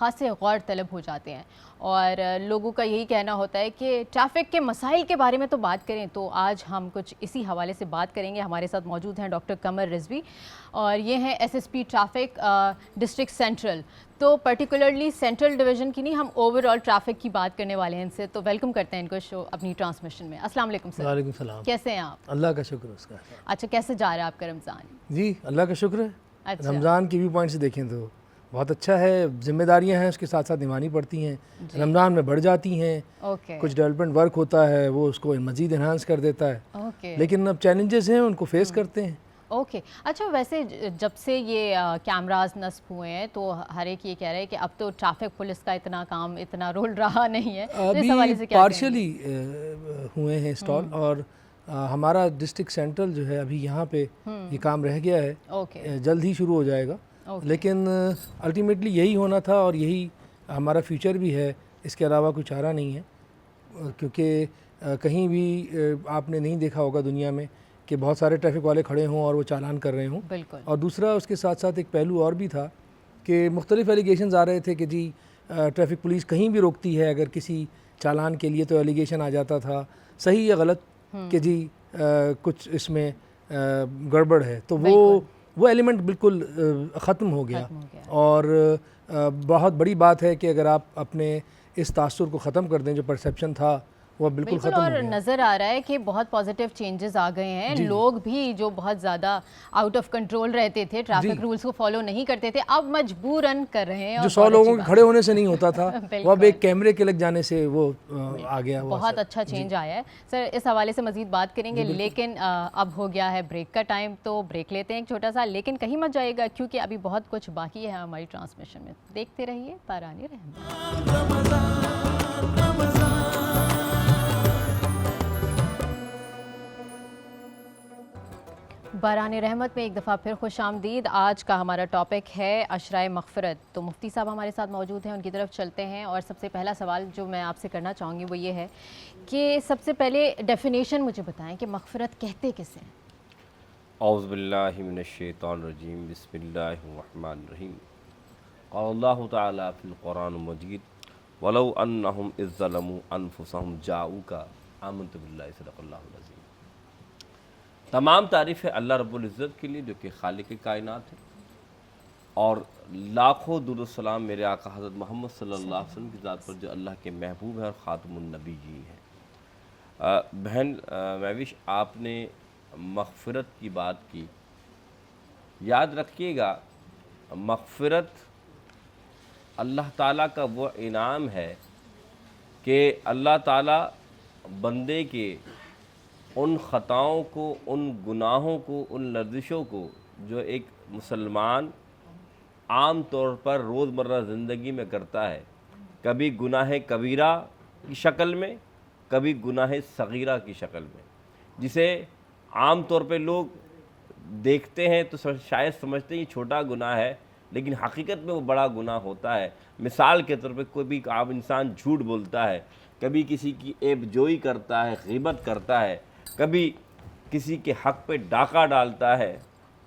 خاصے غور طلب ہو جاتے ہیں اور لوگوں کا یہی کہنا ہوتا ہے کہ ٹریفک کے مسائل کے بارے میں تو بات کریں. تو آج ہم کچھ اسی حوالے سے بات کریں گے. ہمارے ساتھ موجود ہیں ڈاکٹر قمر رضوی اور یہ ہیں SSP ٹریفک ڈسٹرکٹ سینٹرل. تو پرٹیکولرلی سینٹرل ڈویژن کی نہیں, ہم اوور آل ٹریفک کی بات کرنے والے ہیں ان سے. تو ویلکم کرتے ہیں ان کو شو اپنی ٹرانسمیشن میں. السلام علیکم سر. وعلیکم السلام. کیسے ہیں آپ؟ اللہ کا شکر ہے اس کا. اچھا, کیسے جا رہا ہے آپ کا رمضان؟ جی اللہ کا شکر ہے. اچھا. رمضان کی ویو پوائنٹ سے دیکھیں تو بہت اچھا ہے. ذمہ داریاں ہیں اس کے ساتھ ساتھ نبھانی پڑتی ہیں. رمضان میں بڑھ جاتی ہیں. اوکے. کچھ ڈیولپمنٹ ورک ہوتا ہے وہ اس کو مزید انہانس کر دیتا ہے. اوکے. لیکن اب چیلنجز ہیں ان کو فیس کرتے ہیں. اوکے. اچھا, ویسے جب سے یہ کیمراز نصب ہوئے ہیں تو ہر ایک یہ کہہ رہا ہے کہ اب تو ٹریفک پولیس کا اتنا کام, اتنا رول رہا نہیں ہے. ابھی پارشلی ہوئے ہیں انسٹال اور ہمارا ڈسٹرکٹ سینٹرل جو ہے ابھی یہاں پہ یہ کام رہ گیا ہے. اوکے. جلد ہی شروع ہو جائے گا. لیکن الٹیمیٹلی یہی ہونا تھا اور یہی ہمارا فیوچر بھی ہے. اس کے علاوہ کوئی چارہ نہیں ہے کیونکہ کہیں بھی آپ نے نہیں دیکھا ہوگا دنیا میں کہ بہت سارے ٹریفک والے کھڑے ہوں اور وہ چالان کر رہے ہوں. بالکل. اور دوسرا اس کے ساتھ ساتھ ایک پہلو اور بھی تھا کہ مختلف ایلیگیشنز آ رہے تھے کہ جی ٹریفک پولیس کہیں بھی روکتی ہے اگر کسی چالان کے لیے تو ایلیگیشن آ جاتا تھا صحیح یا غلط کہ جی کچھ اس میں گڑبڑ ہے. تو وہ ایلیمنٹ بالکل ختم ہو گیا. اور بہت بڑی بات ہے کہ اگر آپ اپنے اس تاثر کو ختم کر دیں جو پرسیپشن تھا وہ بالکل ختم ہو اور گیا. نظر آ رہا ہے کہ بہت پازیٹیو چینجز آ گئے ہیں. لوگ بھی جو بہت زیادہ آؤٹ آف کنٹرول رہتے تھے, ٹریفک رولز کو فالو نہیں کرتے تھے, اب مجبوراً کر رہے ہیں. جو 100 لوگوں کے کھڑے ہونے سے نہیں ہوتا تھا وہ اب ایک کیمرے کے لگ جانے سے وہ آ گیا. بہت اچھا چینج آیا ہے. سر اس حوالے سے مزید بات کریں گے لیکن اب ہو گیا ہے بریک کا ٹائم, تو بریک لیتے ہیں ایک چھوٹا سا. لیکن کہیں مت جائے گا کیونکہ ابھی بہت کچھ باقی ہے ہماری ٹرانسمیشن میں. دیکھتے رہیے باران رحمت. باران رحمت میں ایک دفعہ پھر خوش آمدید. آج کا ہمارا ٹاپک ہے عشرۂ مغفرت. تو مفتی صاحب ہمارے ساتھ موجود ہیں, ان کی طرف چلتے ہیں. اور سب سے پہلا سوال جو میں آپ سے کرنا چاہوں گی وہ یہ ہے کہ سب سے پہلے ڈیفینیشن مجھے بتائیں کہ مغفرت کہتے کسے ہیں؟ اعوذ باللہ من الشیطان الرجیم. بسم اللہ الرحمن الرحیم. قال اللہ تعالی فی القرآن المجید ولو انہم اذ ظلموا انفسہم جاؤک آمنت باللہ صدق اللہ العظیم. تمام تعریف ہے اللہ رب العزت کے لیے جو کہ خالق کائنات ہے, اور لاکھوں درود و سلام میرے آقا حضرت محمد صلی اللہ علیہ وسلم کی ذات پر جو اللہ کے محبوب ہے اور خاتم النبی جی ہیں. بہن مہوش, آپ نے مغفرت کی بات کی. یاد رکھیے گا مغفرت اللہ تعالیٰ کا وہ انعام ہے کہ اللہ تعالیٰ بندے کے ان خطاؤں کو, ان گناہوں کو, ان لرزشوں کو جو ایک مسلمان عام طور پر روزمرہ زندگی میں کرتا ہے, کبھی گناہ کبیرہ کی شکل میں, کبھی گناہ صغیرہ کی شکل میں, جسے عام طور پہ لوگ دیکھتے ہیں تو شاید سمجھتے ہیں یہ چھوٹا گناہ ہے, لیکن حقیقت میں وہ بڑا گناہ ہوتا ہے. مثال کے طور پہ کوئی بھی عام انسان جھوٹ بولتا ہے, کبھی کسی کی عیب جوئی کرتا ہے, غیبت کرتا ہے, کبھی کسی کے حق پہ ڈاکہ ڈالتا ہے.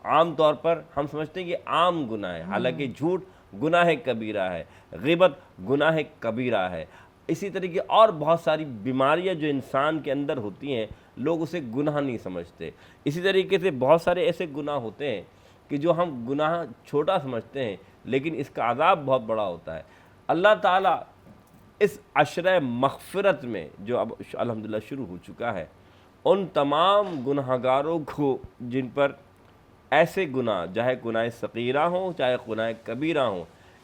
عام طور پر ہم سمجھتے ہیں کہ عام گناہ ہے, حالانکہ جھوٹ گناہ کبیرہ ہے, غیبت گناہ کبیرہ ہے. اسی طریقے اور بہت ساری بیماریاں جو انسان کے اندر ہوتی ہیں لوگ اسے گناہ نہیں سمجھتے. اسی طریقے سے بہت سارے ایسے گناہ ہوتے ہیں کہ جو ہم گناہ چھوٹا سمجھتے ہیں لیکن اس کا عذاب بہت بڑا ہوتا ہے. اللہ تعالیٰ اس عشرۂ مغفرت میں جو اب الحمدللہ شروع ہو چکا ہے, ان تمام گناہگاروں کو جن پر ایسے گناہ, چاہے گناہ صغیرہ ہوں چاہے گناہ کبیرہ ہوں,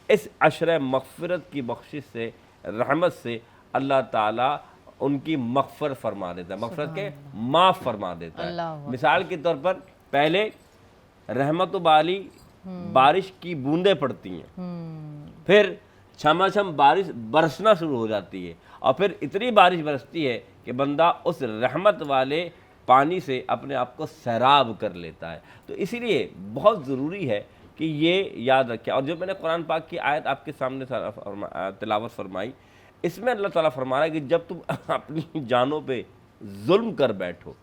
اس عشرۂ مغفرت کی بخشش سے, رحمت سے اللہ تعالیٰ ان کی مغفرت فرما دیتا ہے, مغفرت کے معاف فرما دیتا ہے. مثال کے طور پر پہلے رحمت و بالی بارش کی بوندیں پڑتی ہیں, پھر چھما چھم بارش برسنا شروع ہو جاتی ہے, اور پھر اتنی بارش برستی ہے کہ بندہ اس رحمت والے پانی سے اپنے آپ کو سیراب کر لیتا ہے. تو اسی لیے بہت ضروری ہے کہ یہ یاد رکھیں. اور جو میں نے قرآن پاک کی آیت آپ کے سامنے تلاوت فرمائی, اس میں اللہ تعالیٰ فرما رہا ہے کہ جب تم اپنی جانوں پہ ظلم کر بیٹھو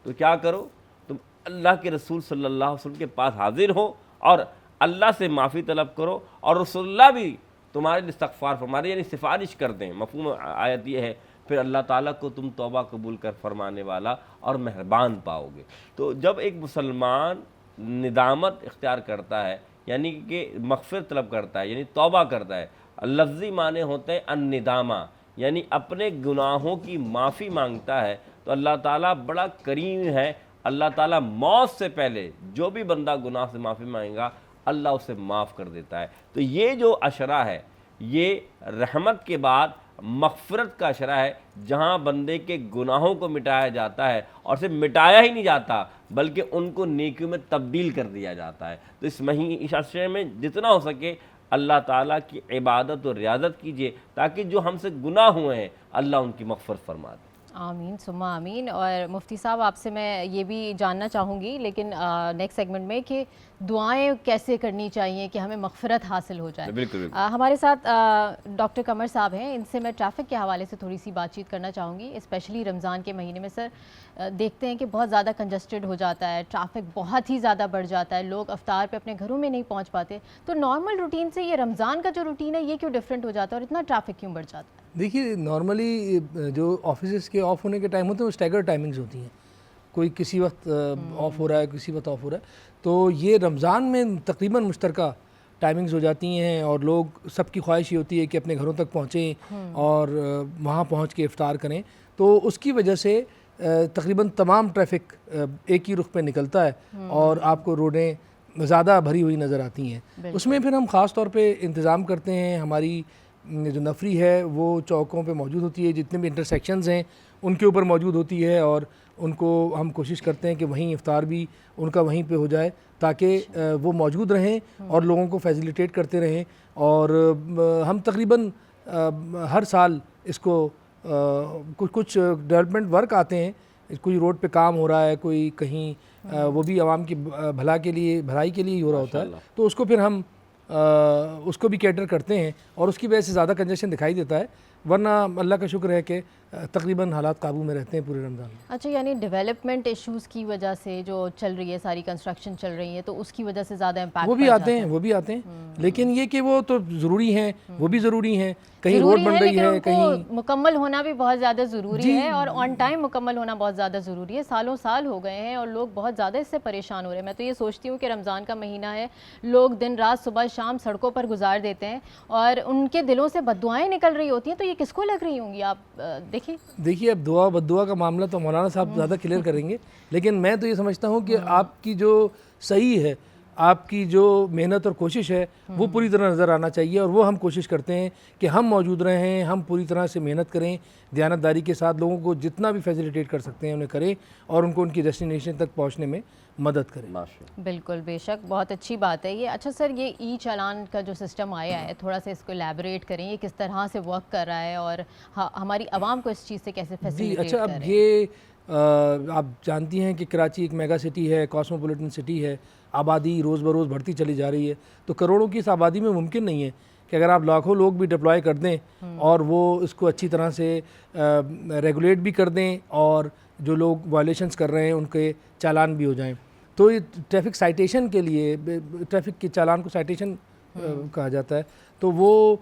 تو کیا کرو, تم اللہ کے رسول صلی اللہ علیہ وسلم کے پاس حاضر ہو اور اللہ سے معافی طلب کرو, اور رسول اللہ بھی تمہارے لیے استغفار فرمانے یعنی سفارش کر دیں. مفہوم آیت یہ ہے. پھر اللہ تعالیٰ کو تم توبہ قبول کر فرمانے والا اور مہربان پاؤ گے. تو جب ایک مسلمان ندامت اختیار کرتا ہے یعنی کہ مغفرت طلب کرتا ہے یعنی توبہ کرتا ہے, لفظی معنی ہوتے ہیں الندامہ یعنی اپنے گناہوں کی معافی مانگتا ہے, تو اللہ تعالیٰ بڑا کریم ہے. اللہ تعالیٰ موت سے پہلے جو بھی بندہ گناہ سے معافی مانگے گا اللہ اسے معاف کر دیتا ہے. تو یہ جو اشرہ ہے یہ رحمت کے بعد مغفرت کا اشرہ ہے, جہاں بندے کے گناہوں کو مٹایا جاتا ہے, اور صرف مٹایا ہی نہیں جاتا بلکہ ان کو نیکیوں میں تبدیل کر دیا جاتا ہے. تو اس اشرے میں جتنا ہو سکے اللہ تعالیٰ کی عبادت و ریاضت کیجیے تاکہ جو ہم سے گناہ ہوئے ہیں اللہ ان کی مغفرت فرما دے. آمین ثم آمین. اور مفتی صاحب آپ سے میں یہ بھی جاننا چاہوں گی لیکن نیکسٹ سیگمنٹ میں کہ دعائیں کیسے کرنی چاہیے کہ ہمیں مغفرت حاصل ہو جائے. بالکل. ہمارے ساتھ ڈاکٹر قمر صاحب ہیں, ان سے میں ٹریفک کے حوالے سے تھوڑی سی بات چیت کرنا چاہوں گی. اسپیشلی رمضان کے مہینے میں سر دیکھتے ہیں کہ بہت زیادہ کنجسٹڈ ہو جاتا ہے, ٹریفک بہت ہی زیادہ بڑھ جاتا ہے, لوگ افطار پہ اپنے گھروں میں نہیں پہنچ پاتے. تو نارمل روٹین سے یہ رمضان کا جو روٹین ہے یہ کیوں ڈفرینٹ ہو جاتا ہے اور اتنا ٹریفک کیوں بڑھ جاتا ہے؟ دیکھیے نارملی جو آفیسز کے آف ہونے کے ٹائم ہوتے ہیں وہ اسٹیگر ٹائمنگز ہوتی ہیں, کوئی کسی وقت آف ہو رہا ہے کسی وقت آف ہو رہا ہے. تو یہ رمضان میں تقریباً مشترکہ ٹائمنگز ہو جاتی ہیں اور لوگ سب کی خواہش یہ ہوتی ہے کہ اپنے گھروں تک پہنچیں اور وہاں پہنچ کے افطار کریں. تو اس کی وجہ سے تقریباً تمام ٹریفک ایک ہی رخ پہ نکلتا ہے اور آپ کو روڈیں زیادہ بھری ہوئی نظر آتی ہیں. اس میں پھر ہم خاص طور پہ انتظام کرتے ہیں, ہماری جو نفری ہے وہ چوکوں پہ موجود ہوتی ہے, جتنے بھی انٹرسیکشنز ہیں ان کے اوپر موجود ہوتی ہے اور ان کو ہم کوشش کرتے ہیں کہ وہیں افطار بھی ان کا وہیں پہ ہو جائے تاکہ وہ موجود رہیں اور لوگوں کو فیسیلیٹیٹ کرتے رہیں. اور ہم تقریباً ہر سال اس کو کچھ ڈیولپمنٹ ورک آتے ہیں, کوئی روڈ پہ کام ہو رہا ہے, کوئی کہیں وہ بھی عوام کی بھلائی کے لیے ہی ہو رہا ہوتا ہے, تو اس کو پھر ہم اس کو بھی کیٹر کرتے ہیں اور اس کی وجہ سے زیادہ کنجیشن دکھائی دیتا ہے. ورنہ اللہ کا شکر ہے کہ تقریباً حالات قابو میں رہتے ہیں پورے رمضان میں. اچھا, یعنی ڈیولپمنٹ ایشوز کی وجہ سے جو چل رہی ہے, ساری کنسٹرکشن چل رہی ہے, تو اس کی وجہ سے زیادہ امپیکٹ وہ بھی آتے ہیں لیکن یہ کہ وہ تو ضروری ہیں, وہ بھی ضروری ہیں. کہیں روڈ بن رہی ہے, کہیں مکمل ہونا بھی بہت زیادہ ضروری ہے اور آن ٹائم مکمل ہونا بہت زیادہ ضروری ہے. سالوں سال ہو گئے ہیں اور لوگ بہت زیادہ اس سے پریشان ہو رہے ہیں. میں تو یہ سوچتی ہوں کہ رمضان کا مہینہ ہے, لوگ دن رات صبح شام سڑکوں پر گزار دیتے ہیں اور ان کے دلوں سے بد دعائیں نکل رہی ہوتی ہیں, تو یہ کس کو لگ رہی ہوں گی؟ آپ دیکھیے اب دعا بد دعا کا معاملہ تو مولانا صاحب زیادہ کلیئر کریں گے, لیکن میں تو یہ سمجھتا ہوں کہ آپ کی جو صحیح ہے, آپ کی جو محنت اور کوشش ہے وہ پوری طرح نظر آنا چاہیے, اور وہ ہم کوشش کرتے ہیں کہ ہم موجود رہیں, ہم پوری طرح سے محنت کریں, دیانتداری کے ساتھ لوگوں کو جتنا بھی فیسیلیٹیٹ کر سکتے ہیں انہیں کریں اور ان کو ان کی ڈیسٹینیشن تک پہنچنے میں مدد کریں. بالکل, بے شک, بہت اچھی بات ہے یہ. اچھا سر, یہ ای چالان کا جو سسٹم آیا ہے تھوڑا سا اس کو ایلیبریٹ کریں, یہ کس طرح سے ورک کر رہا ہے اور ہماری عوام کو اس چیز سے کیسے فیسیلیٹیٹ اچھا, اب یہ آپ جانتی ہیں کہ کراچی ایک میگا سٹی ہے, کاسموپولیٹن سٹی ہے, آبادی روز بروز بڑھتی چلی جا رہی ہے, تو کروڑوں کی اس آبادی میں ممکن نہیں ہے کہ اگر آپ لاکھوں لوگ بھی ڈپلوائے کر دیں اور وہ اس کو اچھی طرح سے ریگولیٹ بھی کر دیں اور جو لوگ وائلیشنز کر رہے ہیں ان کے چالان بھی ہو جائیں. تو یہ ٹریفک سائٹیشن کے لیے, ٹریفک کے چالان کو سائٹیشن کہا جاتا ہے, تو وہ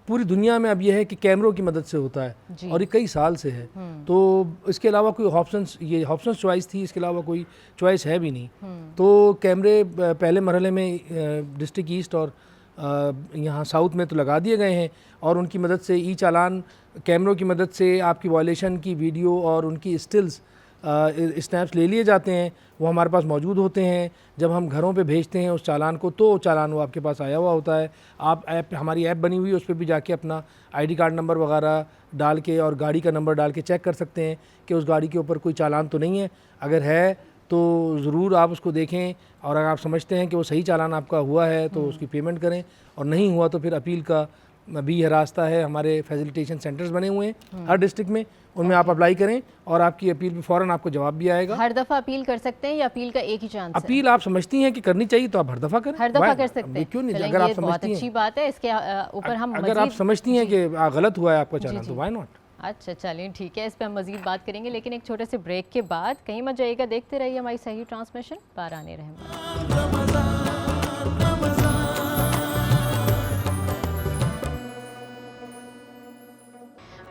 پوری دنیا میں اب یہ ہے کہ کیمروں کی مدد سے ہوتا ہے اور یہ کئی سال سے ہے. تو اس کے علاوہ کوئی ہابسنس چوائس تھی, اس کے علاوہ کوئی چوائس ہے بھی نہیں. تو کیمرے پہلے مرحلے میں ڈسٹرکٹ ایسٹ اور یہاں ساؤتھ میں تو لگا دیے گئے ہیں اور ان کی مدد سے ای چالان کیمروں کی مدد سے آپ کی وائلیشن کی ویڈیو اور ان کی اسٹلز اسنیپس لے لیے جاتے ہیں, وہ ہمارے پاس موجود ہوتے ہیں. جب ہم گھروں پہ بھیجتے ہیں اس چالان کو تو چالان وہ آپ کے پاس آیا ہوا ہوتا ہے. آپ ہماری ایپ بنی ہوئی ہے, اس پہ بھی جا کے اپنا آئی ڈی کارڈ نمبر وغیرہ ڈال کے اور گاڑی کا نمبر ڈال کے چیک کر سکتے ہیں کہ اس گاڑی کے اوپر کوئی چالان تو نہیں ہے. اگر ہے تو ضرور آپ اس کو دیکھیں, اور اگر آپ سمجھتے ہیں کہ وہ صحیح چالان آپ کا ہوا ہے تو اس کی پیمنٹ کریں, اور نہیں ہوا تو پھر اپیل کا بھی راستہ ہے. ہمارے فیسیلیٹیشن سینٹرز بنے ہوئے ہیں ہر ڈسٹرکٹ میں, ان میں آپ اپلائی کریں اور آپ کی اپیل پہ فوراً آپ کو جواب بھی آئے گا. ہر دفعہ اپیل کر سکتے ہیں یا اپیل کا ایک ہی چانس ہے؟ اپیل آپ سمجھتی ہیں کہ کرنی چاہیے تو آپ ہر دفعہ کریں, ہر دفعہ کر سکتے ہیں. کیوں نہیں؟ اگر آپ بہت اچھی بات ہے, اس کے اوپر ہم اگر آپ سمجھتی ہیں کہ غلط ہوا ہے آپ کا چالان تو وائی ناٹ. اچھا چلیں ٹھیک ہے, اس پہ ہم مزید بات کریں گے, لیکن ایک چھوٹے سے بریک کے بعد. کہیں مت جائیے گا, دیکھتے رہیے ہماری صحیح ٹرانسمیشن باران رحمت.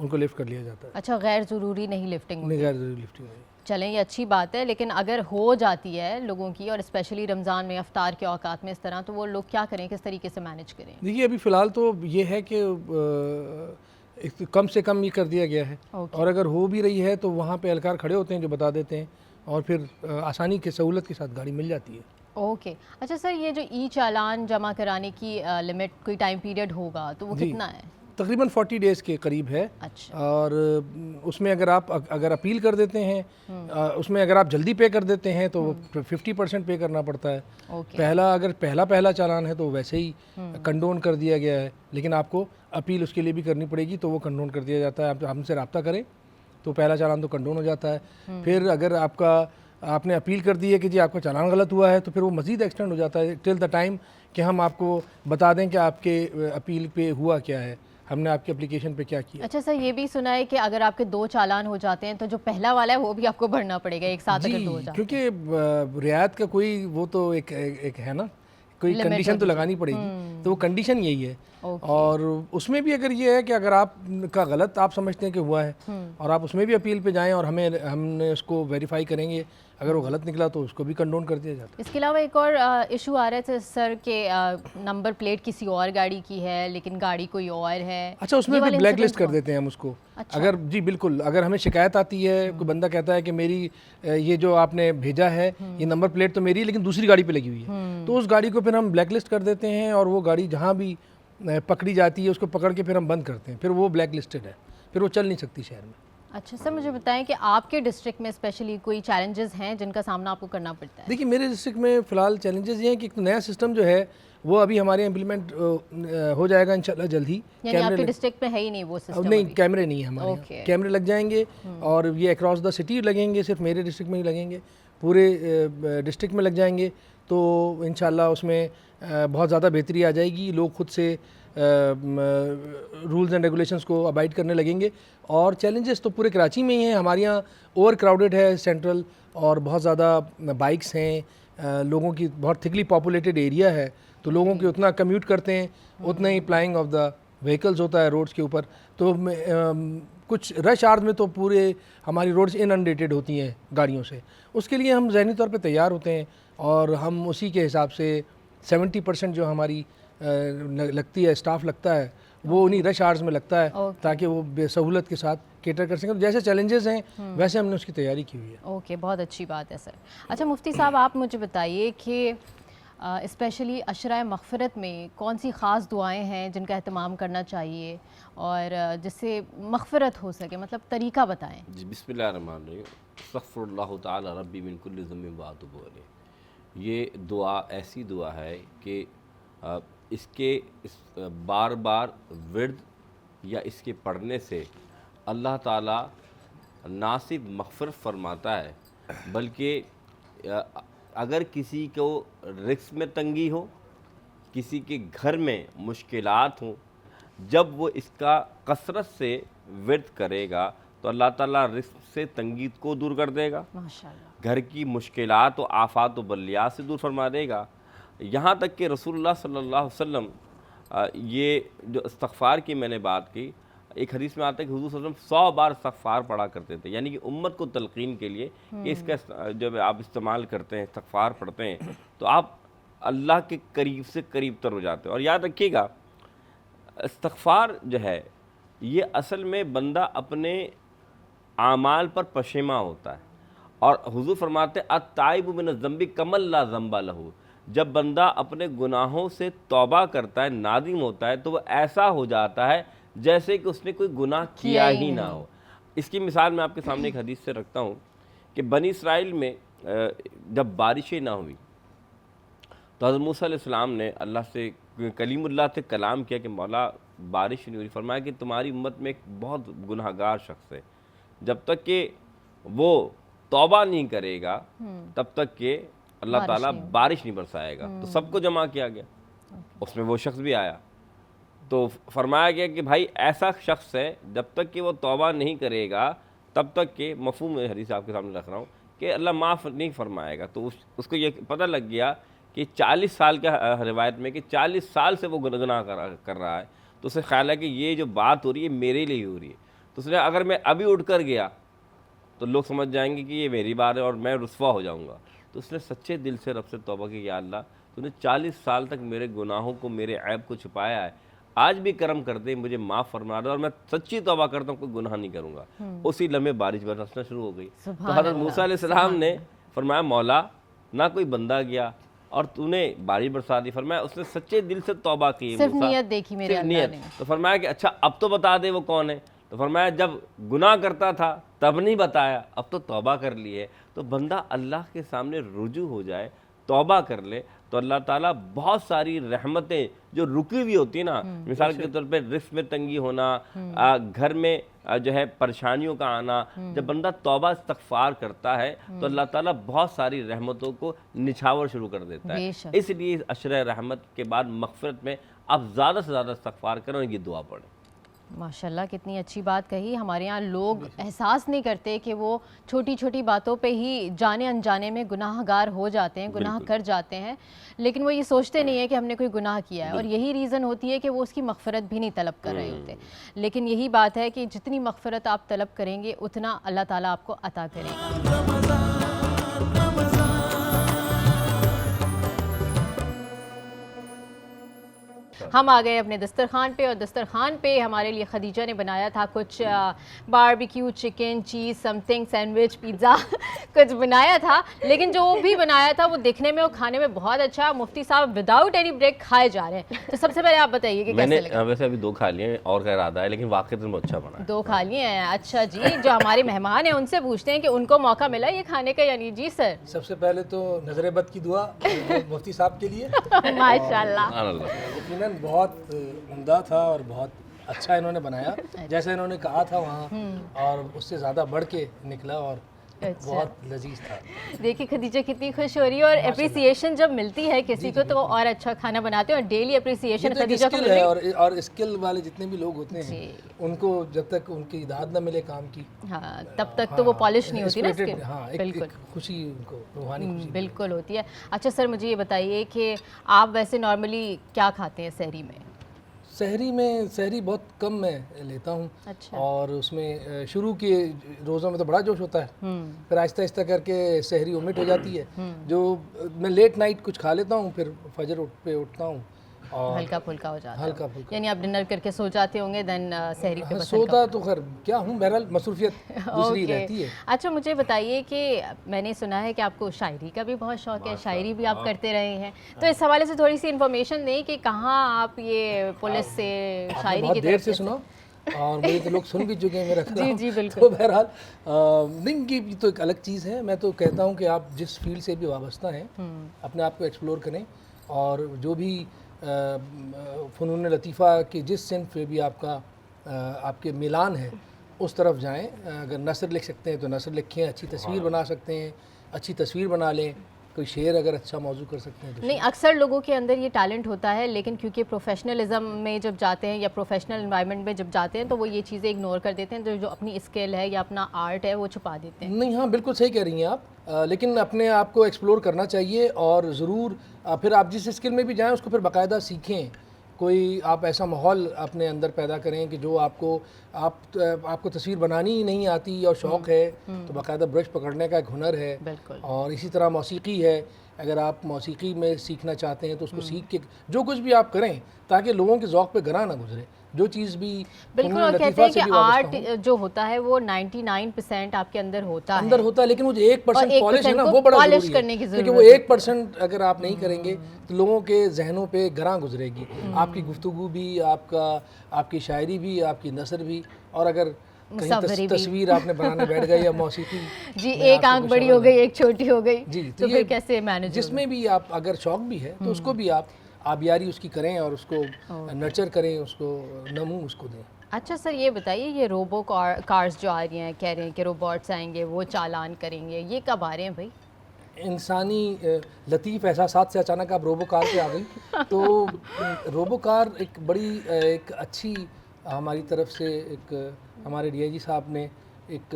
ان کو لفٹ کر لیا جاتا ہے. اچھا، غیر ضروری نہیں لفٹنگ نہیں، غیر ضروری لفٹنگ نہیں. چلیں یہ اچھی بات ہے، لیکن اگر ہو جاتی ہے لوگوں کی، اور اسپیشلی رمضان میں افطار کے اوقات میں اس طرح، تو وہ لوگ کیا کریں، کس طریقے سے مینیج کریں؟ دیکھیے ابھی فی الحال تو یہ ہے کہ کم سے کم یہ کر دیا گیا ہے، اور اگر ہو بھی رہی ہے تو وہاں پہ اہلکار کھڑے ہوتے ہیں جو بتا دیتے ہیں، اور پھر آسانی کے سہولت کے ساتھ گاڑی مل جاتی ہے. اوکے. اچھا سر، یہ جو ای چالان جمع کرانے کی لمٹ، کوئی ٹائم پیریڈ ہوگا تو وہ کتنا ہے؟ تقریباً 40 ڈیز کے قریب ہے. اچھا. اور اس میں اگر اپیل کر دیتے ہیں، اس میں اگر آپ جلدی پے کر دیتے ہیں تو 50% پے کرنا پڑتا ہے. اگر پہلا چالان ہے تو ویسے ہی کنڈون کر دیا گیا ہے، لیکن آپ کو اپیل اس کے لیے بھی کرنی پڑے گی تو وہ کنڈون کر دیا جاتا ہے. آپ ہم سے رابطہ کریں تو پہلا چالان تو کنڈون ہو جاتا ہے. پھر اگر آپ نے اپیل کر دی ہے کہ جی آپ کا چالان غلط ہوا ہے تو پھر وہ مزید ایکسٹینڈ ہو جاتا ہے ٹل دا ٹائم کہ ہم آپ کو بتا دیں کہ آپ کے اپیل پہ ہوا کیا ہے، ہم نے آپ کی اپلیکیشن پہ کیا کیا. اچھا سر، یہ بھی سنا ہے کہ اگر آپ کے 2 چالان ہو جاتے ہیں تو جو پہلا والا ہے وہ بھی آپ کو بھرنا پڑے گا ایک ساتھ اگر 2 ہو جاتے ہیں. کیونکہ رعایت کا کوئی وہ تو ایک ہے نا، کوئی کنڈیشن تو لگانی پڑے گی، تو وہ کنڈیشن یہی ہے. اور اس میں بھی اگر یہ ہے کہ اگر آپ کا غلط آپ سمجھتے ہیں کہ ہوا ہے اور آپ اس میں بھی اپیل پہ جائیں اور ہم نے اس کو ویریفائی کریں گے، اگر وہ غلط نکلا تو اس کو بھی کنڈون کر دیا جاتا ہے. اس کے علاوہ ایک اور ایشو آ رہا ہے سر کہ نمبر پلیٹ کسی اور گاڑی کی ہے لیکن گاڑی کوئی اور ہے. اچھا، اس میں بھی بلیک لسٹ کر دیتے ہیں ہم اس کو. اگر جی بالکل، اگر ہمیں شکایت آتی ہے، کوئی بندہ کہتا ہے کہ میری یہ جو آپ نے بھیجا ہے یہ نمبر پلیٹ تو میری لیکن دوسری گاڑی پہ لگی ہوئی ہے، تو اس گاڑی کو پھر ہم بلیک لسٹ کر دیتے ہیں، اور وہ گاڑی جہاں بھی پکڑی جاتی ہے اس کو پکڑ کے پھر ہم بند کرتے ہیں، پھر وہ بلیک لسٹڈ ہے، پھر وہ چل نہیں سکتی شہر میں. اچھا سر، مجھے بتائیں کہ آپ کے ڈسٹرکٹ میں اسپیشلی کوئی چیلنجز ہیں جن کا سامنا آپ کو کرنا پڑتا ہے؟ دیکھیے میرے ڈسٹرکٹ میں فی الحال چیلنجز یہ ہیں کہ ایک نیا سسٹم جو ہے وہ ابھی ہمارے امپلیمنٹ ہو جائے گا انشاءاللہ جلد ہی. یعنی آپ کے ڈسٹرکٹ میں ہے ہی نہیں وہ سسٹم؟ نہیں، کیمرے نہیں ہیں ہمارے یہاں. کیمرے لگ جائیں گے اور یہ اکراس دا سٹی لگیں گے، صرف میرے ڈسٹرکٹ میں ہی لگیں گے، پورے ڈسٹرکٹ میں لگ جائیں گے. تو انشاءاللہ اس میں بہت زیادہ بہتری آ جائے گی. لوگ خود سے رولز اینڈ ریگولیشنز کو ابائڈ کرنے لگیں گے. اور چیلنجز تو پورے کراچی میں ہی ہیں. ہمارے یہاں اوور کراؤڈڈ ہے سینٹرل، اور بہت زیادہ بائکس ہیں، لوگوں کی بہت تھکلی پاپولیٹڈ ایریا ہے، تو لوگوں کی اتنا کمیوٹ کرتے ہیں اتنا ہی پلائنگ آف دا وہیکلز ہوتا ہے روڈز کے اوپر. تو کچھ رش آور میں تو پورے ہماری روڈز اننڈیٹڈ ہوتی ہیں گاڑیوں سے. اس کے لیے ہم ذہنی طور پہ تیار ہوتے ہیں، اور ہم اسی کے حساب سے 70% جو ہماری لگتی ہے اسٹاف لگتا ہے وہ انہی رش آورز میں لگتا ہے تاکہ وہ بے سہولت کے ساتھ کیٹر کر سکیں. جیسے چیلنجز ہیں ویسے ہم نے اس کی تیاری کی ہوئی ہے. اوکے، بہت اچھی بات ہے سر. اچھا مفتی صاحب، آپ مجھے بتائیے کہ اسپیشلی عشرہ مغفرت میں کون سی خاص دعائیں ہیں جن کا اہتمام کرنا چاہیے اور جس سے مغفرت ہو سکے، مطلب طریقہ بتائیں. جی، بسم اللہ الرحمن الرحیم. استغفر اللہ تعالی ربی من کل ذنب واتوب الیہ. یہ دعا ایسی دعا ہے کہ اس کے بار بار ورد یا اس کے پڑھنے سے اللہ تعالیٰ نہ صرف مغفرت فرماتا ہے، بلکہ اگر کسی کو رزق میں تنگی ہو، کسی کے گھر میں مشکلات ہوں، جب وہ اس کا کثرت سے ورد کرے گا تو اللہ تعالیٰ رزق سے تنگی کو دور کر دے گا، ماشاءاللہ، گھر کی مشکلات و آفات و بلیات سے دور فرما دے گا. یہاں تک کہ رسول اللہ صلی اللہ علیہ وسلم یہ جو استغفار کی میں نے بات کی، ایک حدیث میں آتا ہے کہ حضور صلی اللہ علیہ وسلم 100 بار استغفار پڑھا کرتے تھے، یعنی کہ امت کو تلقین کے لیے کہ اس کا جب آپ استعمال کرتے ہیں، استغفار پڑھتے ہیں، تو آپ اللہ کے قریب سے قریب تر ہو جاتے ہیں. اور یاد رکھیے گا، استغفار جو ہے یہ اصل میں بندہ اپنے اعمال پر پشیماں ہوتا ہے. اور حضور فرماتے ہیں التائب من الذنب کمن لا ذنب لہ. جب بندہ اپنے گناہوں سے توبہ کرتا ہے، نادم ہوتا ہے، تو وہ ایسا ہو جاتا ہے جیسے کہ اس نے کوئی گناہ کیا ہی نہ ہو. اس کی مثال میں آپ کے سامنے ایک حدیث سے رکھتا ہوں کہ بنی اسرائیل میں جب بارشیں نہ ہوئی تو حضرت موسیٰ علیہ السلام نے اللہ سے، کلیم اللہ سے کلام کیا کہ مولا بارش نہیں ہو رہی. فرمایا کہ تمہاری امت میں ایک بہت گناہ گار شخص ہے، جب تک کہ وہ توبہ نہیں کرے گا تب تک کہ اللہ تعالیٰ بارش نہیں برسائے گا. تو سب کو جمع کیا گیا، اس میں وہ شخص بھی آیا. تو فرمایا گیا کہ بھائی ایسا شخص ہے جب تک کہ وہ توبہ نہیں کرے گا تب تک کہ، مفہوم حدیث آپ کے سامنے رکھ رہا ہوں، کہ اللہ معاف نہیں فرمائے گا. تو اس کو یہ پتہ لگ گیا کہ 40 سال کا روایت میں کہ 40 سال سے وہ گناہ کر رہا ہے. تو اسے خیال ہے کہ یہ جو بات ہو رہی ہے میرے لیے ہو رہی ہے. تو تو اس نے اگر میں ابھی اٹھ کر گیا تو لوگ سمجھ جائیں گے کہ یہ میری بات ہے اور میں رسوا ہو جاؤں گا. تو اس نے سچے دل سے رب سے توبہ کی, یا اللہ تو نے 40 سال تک میرے گناہوں کو, میرے عیب کو چھپایا ہے, آج بھی کرم کر دے, مجھے معاف فرما دے اور میں سچی توبہ کرتا ہوں, کوئی گناہ نہیں کروں گا. اسی لمحے بارش برسنا شروع ہو گئی. تو حضرت موسیٰ علیہ السلام نے فرمایا مولا نہ کوئی بندہ گیا اور تو نے بارش برسا دی. فرمایا اس نے سچے دل سے توبہ کی, صرف نیت دیکھی میرے اللہ نے. تو فرمایا کہ اچھا اب تو بتا دے وہ کون ہے. تو فرمایا جب گناہ کرتا تھا تب نہیں بتایا, اب تو توبہ کر لی ہے. تو بندہ اللہ کے سامنے رجوع ہو جائے, توبہ کر لے, تو اللہ تعالیٰ بہت ساری رحمتیں جو رکی ہوئی ہوتی ہیں نا, مثال کے طور پہ رزق میں تنگی ہونا, گھر میں جو ہے پریشانیوں کا آنا, جب بندہ توبہ استغفار کرتا ہے تو اللہ تعالیٰ بہت ساری رحمتوں کو نچھاور شروع کر دیتا ہے. اس لیے عشر رحمت کے بعد مغفرت میں آپ زیادہ سے زیادہ استغفار کریں اور یہ دعا پڑھیں. ماشاءاللہ کتنی اچھی بات کہی. ہمارے یہاں لوگ احساس نہیں کرتے کہ وہ چھوٹی چھوٹی باتوں پہ ہی جانے انجانے میں گناہ گار ہو جاتے ہیں, گناہ کر جاتے ہیں, لیکن وہ یہ سوچتے نہیں ہیں کہ ہم نے کوئی گناہ کیا ہے, اور یہی ریزن ہوتی ہے کہ وہ اس کی مغفرت بھی نہیں طلب کر رہے ہوتے. لیکن یہی بات ہے کہ جتنی مغفرت آپ طلب کریں گے اتنا اللہ تعالیٰ آپ کو عطا کرے گا. ہم آ گئے اپنے دسترخوان پہ, اور دسترخوان پہ ہمارے لیے خدیجہ نے بنایا تھا کچھ باربیکیو چکن, چیز سم تھنگ, سینڈوچ, پیزا کچھ بنایا تھا. لیکن جو بھی بنایا تھا وہ دیکھنے میں اور کھانے میں بہت اچھا. مفتی صاحب وداؤٹ اینی بریک کھائے جا رہے ہیں. تو سب سے پہلے آپ بتائیے کہ کیسے لگا. ویسے ابھی 2 کھا لیے اور کا ارادہ ہے, لیکن واقعی میں اچھا بنا. 2 کھا لیے ہیں, اچھا جی. جو ہمارے مہمان ہیں ان سے پوچھتے ہیں کہ ان کو موقع ملا یہ کھانے کا یا نہیں. جی سر. سب سے پہلے تو نظر بد کی دعا مفتی صاحب کے لیے. ماشاءاللہ یقیناً بہت عمدہ تھا اور بہت اچھا انہوں نے بنایا, جیسے انہوں نے کہا تھا وہاں, اور اس سے زیادہ بڑھ کے نکلا اور بہت لذیذ تھا. دیکھیے خدیجہ کتنی خوش ہو رہی ہے, اور اپریسیشن جب ملتی ہے کسی کو تو وہ اور اچھا کھانا بناتے ہیں, اور ڈیلی اپریسیشن خدیجہ کو مل رہی ہے. اور اسکل والے جتنے بھی لوگ ہوتے ہیں ان کو جب تک ان کی داد نہ ملے کام کی, ہاں تب تک تو وہ پالش نہیں ہوتی نا اسکل. ہاں بالکل خوشی ان کو روحانی خوشی بالکل ہوتی ہے. اچھا سر مجھے یہ بتائیے کہ آپ ویسے نارملی کیا کھاتے ہیں سحری میں؟ سحری بہت کم میں لیتا ہوں. اور اس میں شروع کے روزوں میں تو بڑا جوش ہوتا ہے, پھر آہستہ آہستہ کر کے سحری اومٹ ہو جاتی ہے. جو میں لیٹ نائٹ کچھ کھا لیتا ہوں, پھر فجر پہ اٹھتا ہوں اور ہلکا پھلکا ہو جاتا ہے. ہلکا پھلکا, یعنی آپ ڈنر کر کے سو جاتے ہوں گے, دین سحری پہ سوتا تو خیر کیا ہوں, بہرحال مصروفیت دوسری رہتی ہے. اچھا مجھے بتائیے کہ میں نے سنا ہے کہ آپ کو شاعری کا بھی بہت شوق ہے, شاعری بھی آپ کرتے رہے ہیں, تو اس حوالے سے تھوڑی سی انفارمیشن دیں کہ کہاں آپ یہ پولیس سے شاعری کی بہت دیر سے سنا اور مجھے تو لوگ سن بھی چکے ہیں میرا خیال. جی بالکل. تو بہرحال نہیں, کی تو ایک الگ چیز ہے. میں تو کہتا ہوں کہ آپ جس فیلڈ سے بھی وابستہ ہیں اپنے آپ کو ایکسپلور کریں, اور جو بھی فنون لطیفہ کی جس صنف پہ بھی آپ کے میلان ہے اس طرف جائیں. اگر نثر لکھ سکتے ہیں تو نثر لکھیں, اچھی تصویر بنا سکتے ہیں اچھی تصویر بنا لیں, کوئی شعر اگر اچھا موضوع کر سکتے ہیں تو. نہیں, اکثر لوگوں کے اندر یہ ٹیلنٹ ہوتا ہے, لیکن کیونکہ پروفیشنلزم میں جب جاتے ہیں یا پروفیشنل انوائرمنٹ میں جب جاتے ہیں تو وہ یہ چیزیں اگنور کر دیتے ہیں, جو اپنی اسکل ہے یا اپنا آرٹ ہے وہ چھپا دیتے ہیں. نہیں, ہاں بالکل صحیح کہہ رہی ہیں آپ, لیکن اپنے آپ کو ایکسپلور کرنا چاہیے, اور ضرور پھر آپ جس اسکل میں بھی جائیں اس کو پھر باقاعدہ سیکھیں. کوئی آپ ایسا ماحول اپنے اندر پیدا کریں کہ جو آپ کو تصویر بنانی ہی نہیں آتی اور شوق ہے تو باقاعدہ برش پکڑنے کا ایک ہنر ہے. اور اسی طرح موسیقی ہے, اگر آپ موسیقی میں سیکھنا چاہتے ہیں تو اس کو سیکھ کے جو کچھ بھی آپ کریں تاکہ لوگوں کے ذوق پہ گراں نہ گزرے. جو چیز بھی بالکل, اور کہتے ہیں کہ آرٹ جو ہوتا ہے وہ 99% آپ کے اندر ہوتا ہے, لیکن وہ جو 1% پالش ہے نا وہ بڑا ضروری ہے, کیونکہ وہ 1% اگر آپ نہیں کریں گے تو لوگوں کے ذہنوں پہ گراں گزرے گی. آپ کی گفتگو بھی, آپ کی شاعری بھی, آپ کی نثر بھی, اور اگر تصویر آپ نے بنانے بیٹھ گئے یا موسیقی, جی ایک آنکھ بڑی ہو گئی ایک چھوٹی ہو گئی, جی تو پھر کیسے مینیج. جس میں بھی آپ اگر شوق بھی ہے تو اس کو بھی آپ آبیاری اس کی کریں اور اس کو نرچر کریں, اس کو نمو اس کو دیں. اچھا سر یہ بتائیے, یہ روبو کارز جو آ رہی ہیں, کہہ رہے ہیں کہ روبوٹس آئیں گے وہ چالان کریں گے, یہ کب آ رہے ہیں بھائی؟ انسانی لطیف احساسات سے اچانک آپ روبو کار پہ آ گئی. تو روبو کار ایک بڑی ایک اچھی ہماری طرف سے ایک ہمارے ڈی آئی جی صاحب نے ایک